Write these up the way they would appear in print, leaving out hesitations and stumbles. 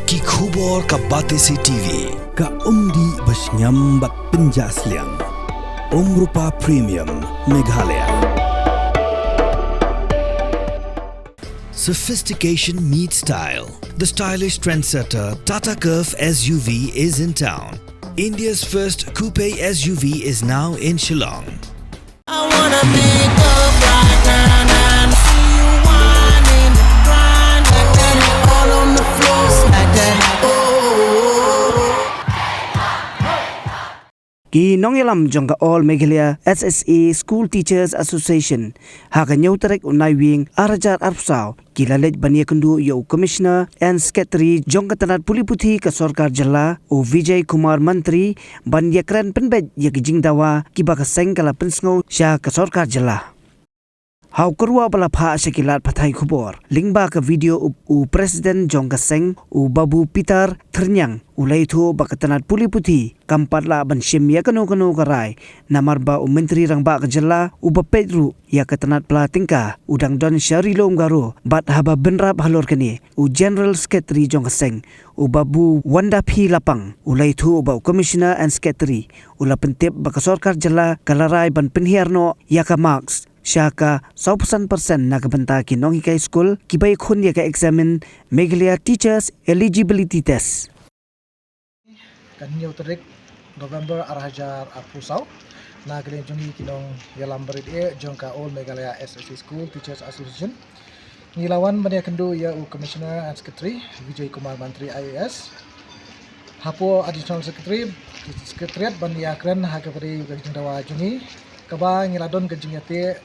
Ki khubor ka Batesi TV. Ka umdi bas nyambat penjaslian. Rupa Premium Meghalaya. Sophistication meets style. The stylish trendsetter Tata Curve SUV is in town. India's first coupe SUV is now in Shillong. I wanna make up right now, now. See you whining, grinding, all on the floor like that. Oh. Ki nongyalam jongka all Meghalaya SSA School Teachers Association haka nyautarek unai wing arajar arpsau ki lalet bania kendu yo Commissioner and Secretary jongka tanat puli puthi ka Sarkar Jilla o Vijay Kumar Mantri ban yakran penbet ya kijing dawa ki baka sengkala pensngau sya ka Sarkar Jilla. Hau kerua bala pha sekilat pathai khubor lingba ka video u Presiden Jongka Seng u Babu Peter Ternyang ulai thu bakatanat puli puthi kampatla ban shemya kanu karai namarba u menteri rangba ka jella u bapetru ya katanat pla tingka udang don syari lom garo bat haba benrap halor kani u General Secretary Jongka Seng u Babu Wanda P Lapang ulai thu ba Commissioner and Secretary ula pentip baka Sarkar Jella kalarai ban penhiarno ya ka marks Syaka 100% nak benta ki nong hikai school ki bai khun ya ka examine Meghalaya Teachers Eligibility Test. Kan nyauterik November arhajar apusau na kalian jungi kinong yalam berit jongka all Meghalaya SSA School Teachers Association ngilawan bania kendu ya u Commissioner and Secretary Vijay Kumar Mantri IAS hapo Additional Secretary Secretariat bania kren hakapari gajing dawa jungi kaba ngiladon gajing yate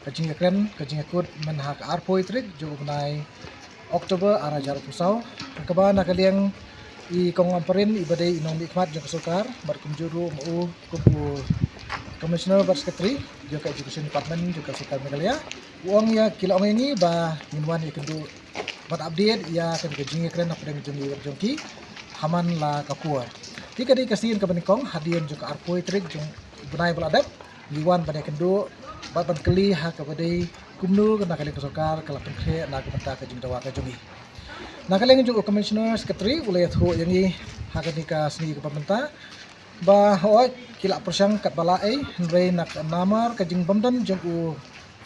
gajing kren gajing akut menhak arpoi trik jogo benai Oktober arhajar apusau kaba nakaliang I kong amperin ibadai inong nikmat jangka Sarkar berkunjuru mu kubu Commissioner ber Secretary juga Education Department juga Sarkar Meghalaya uang ya kila ong ini ba minwan ya kendu bat update ya kan gajing kren apa yang jongki haman la kakuar jika di kasihin ke benikong hadian juga arpoi trik jong benai beladak liwan pada kendu bat ban keli ha kabadai kumnu kena kali ke Sarkar kala pengkhe na kebenta ke jing dawa ke jongi Nah kalian juga Commissioner Secretary ulai thu yang ni hakan nika seni ke pemerintah bah hoy kila persyang kat balai hendrai nak namar ke jing bamdan jong u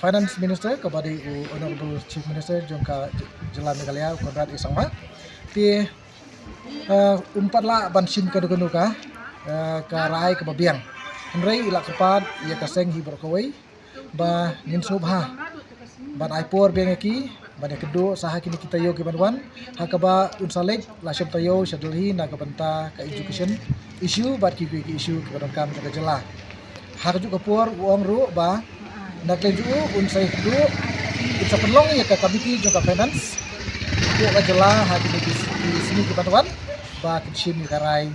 Finance Minister kepada u Honorable Chief Minister jong ka Jilla Meghalaya Konrad Isangma ti umpat la ban sim ka dukanu ka rai ke babiang hendrai ila kepat ia kaseng hi berkawai bah nin subha ban aipor biang ki bani kedu saha kini kita yo kibanwan hakaba unsalek lasem tayo syadulhi na kabanta ka education issue bat ki issue kibadan kam ka Jilla hak ju kapur uang ru ba naklen ju unsai kedu unsa penlong ya ka committee jo ka finance ku ka Jilla hak kini di sini kibanwan ba kitchen karai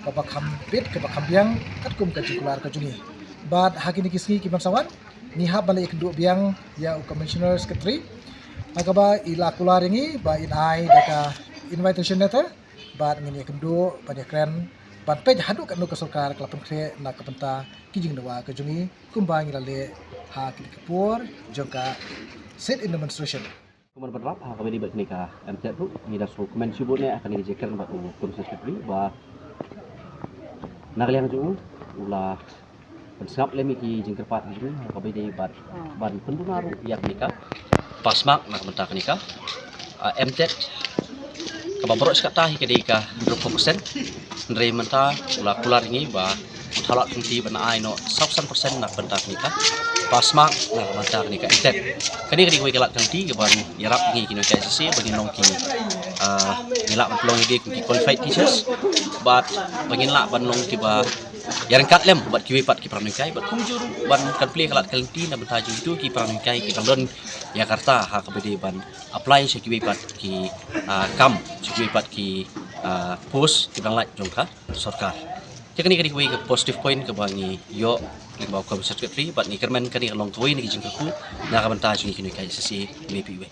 ka bakham pit ka bakham biang kat kum ka jikular ka jungi bat hak kini kisni kibansawan ni ha balik kedu biang ya Commissioner Secretary Agaba ila kularingi ba inai daka invitation letter ba ngini kendu pada kren ban pej hadu kanu ke Sarkar kala pengkre na kapenta kijing dawa ke jungi kumbang ilale ha kipur jongka sit in demonstration Kemudian berap ha kami dibat nikah MTF tu ni dah so komen sibut ni akan dijekan ba Komisi Sekretari ba nakaliang ju ulah pensap lemi ki jingkerpat ni kami di ban pendunaru yak nikah pasmak nak mentah nikah MTET kababorok sekat tahi kedika 20% ndrei mentah ulah kular ini ba halak kunti bana ai no 100% nak mentah nikah pasmak nak mentah nikah MTET kani koi kelak kanti ke ban yarap ngi kino KSC bagi nong ki nilak pelong ide ki qualified teachers but bagi lak ban long tiba yang kat lem buat kiwi pat ki pramengkai buat kunjuru ban kan play kalat kalenti na bentaji itu ki pramengkai ki kamdon Jakarta ha kabedi ban apply se kiwi pat ki kam se kiwi pat ki post ki bang like jongka Sarkar kini kini ke positive point ke bangi yo ki bawa Komisi Sekretari bat ni kermen kani long koi ni jingku na ka bentaji kini kai sesi mepi we